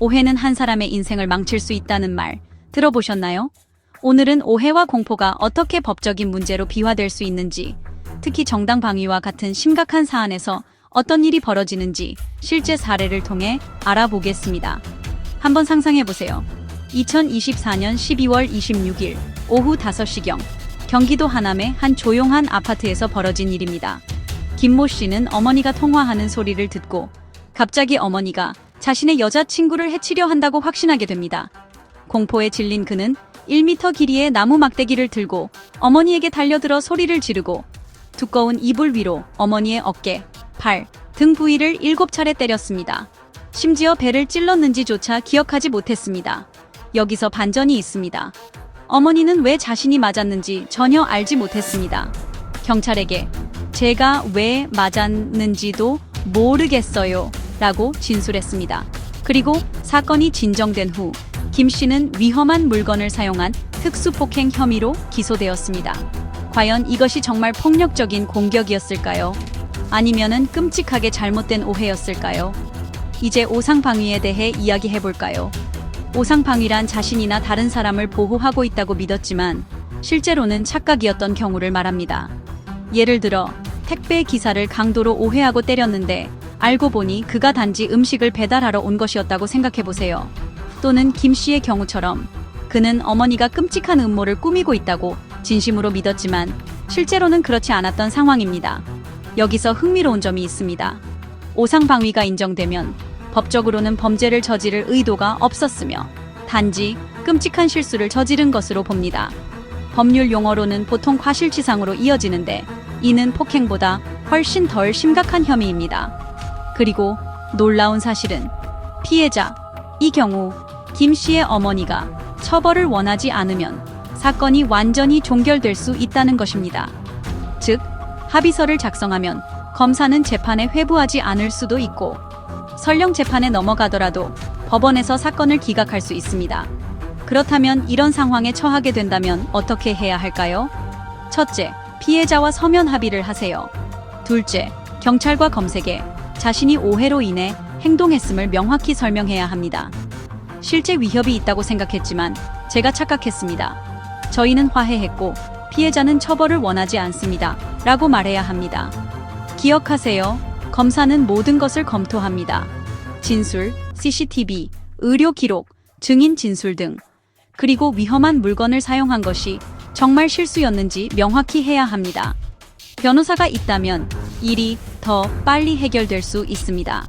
오해는 한 사람의 인생을 망칠 수 있다는 말 들어보셨나요? 오늘은 오해와 공포가 어떻게 법적인 문제로 비화될 수 있는지, 특히 정당방위와 같은 심각한 사안에서 어떤 일이 벌어지는지 실제 사례를 통해 알아보겠습니다. 한번 상상해보세요. 2024년 12월 26일 오후 5시경 경기도 하남의 한 조용한 아파트에서 벌어진 일입니다. 김모 씨는 어머니가 통화하는 소리를 듣고 갑자기 어머니가 자신의 여자친구를 해치려 한다고 확신하게 됩니다. 공포에 질린 그는 1m 길이의 나무 막대기를 들고 어머니에게 달려들어 소리를 지르고 두꺼운 이불 위로 어머니의 어깨, 발, 등 부위를 7차례 때렸습니다. 심지어 배를 찔렀는지조차 기억하지 못했습니다. 여기서 반전이 있습니다. 어머니는 왜 자신이 맞았는지 전혀 알지 못했습니다. 경찰에게 제가 왜 맞았는지도 모르겠어요 라고 진술했습니다. 그리고 사건이 진정된 후 김 씨는 위험한 물건을 사용한 특수폭행 혐의로 기소되었습니다. 과연 이것이 정말 폭력적인 공격이었을까요? 아니면은 끔찍하게 잘못된 오해였을까요? 이제 오상방위에 대해 이야기해볼까요? 오상방위란 자신이나 다른 사람을 보호하고 있다고 믿었지만 실제로는 착각이었던 경우를 말합니다. 예를 들어 택배 기사를 강도로 오해하고 때렸는데 알고 보니 그가 단지 음식을 배달하러 온 것이었다고 생각해보세요. 또는 김 씨의 경우처럼 그는 어머니가 끔찍한 음모를 꾸미고 있다고 진심으로 믿었지만 실제로는 그렇지 않았던 상황입니다. 여기서 흥미로운 점이 있습니다. 오상방위가 인정되면 법적으로는 범죄를 저지를 의도가 없었으며 단지 끔찍한 실수를 저지른 것으로 봅니다. 법률 용어로는 보통 과실치상으로 이어지는데 이는 폭행보다 훨씬 덜 심각한 혐의입니다. 그리고 놀라운 사실은 피해자, 이 경우 김 씨의 어머니가 처벌을 원하지 않으면 사건이 완전히 종결될 수 있다는 것입니다. 즉, 합의서를 작성하면 검사는 재판에 회부하지 않을 수도 있고 설령 재판에 넘어가더라도 법원에서 사건을 기각할 수 있습니다. 그렇다면 이런 상황에 처하게 된다면 어떻게 해야 할까요? 첫째, 피해자와 서면 합의를 하세요. 둘째, 경찰과 검색에 자신이 오해로 인해 행동했음을 명확히 설명해야 합니다. 실제 위협이 있다고 생각했지만 제가 착각했습니다. 저희는 화해했고 피해자는 처벌을 원하지 않습니다. 라고 말해야 합니다. 기억하세요. 검사는 모든 것을 검토합니다. 진술, CCTV, 의료 기록, 증인 진술 등. 그리고 위험한 물건을 사용한 것이 정말 실수였는지 명확히 해야 합니다. 변호사가 있다면 일이 더 빨리 해결될 수 있습니다.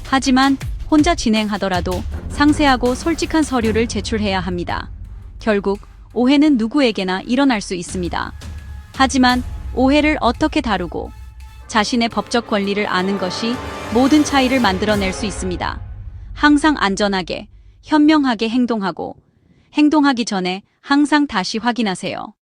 하지만 혼자 진행하더라도 상세하고 솔직한 서류를 제출해야 합니다. 결국 오해는 누구에게나 일어날 수 있습니다. 하지만 오해를 어떻게 다루고 자신의 법적 권리를 아는 것이 모든 차이를 만들어낼 수 있습니다. 항상 안전하게, 현명하게 행동하기 전에 항상 다시 확인하세요.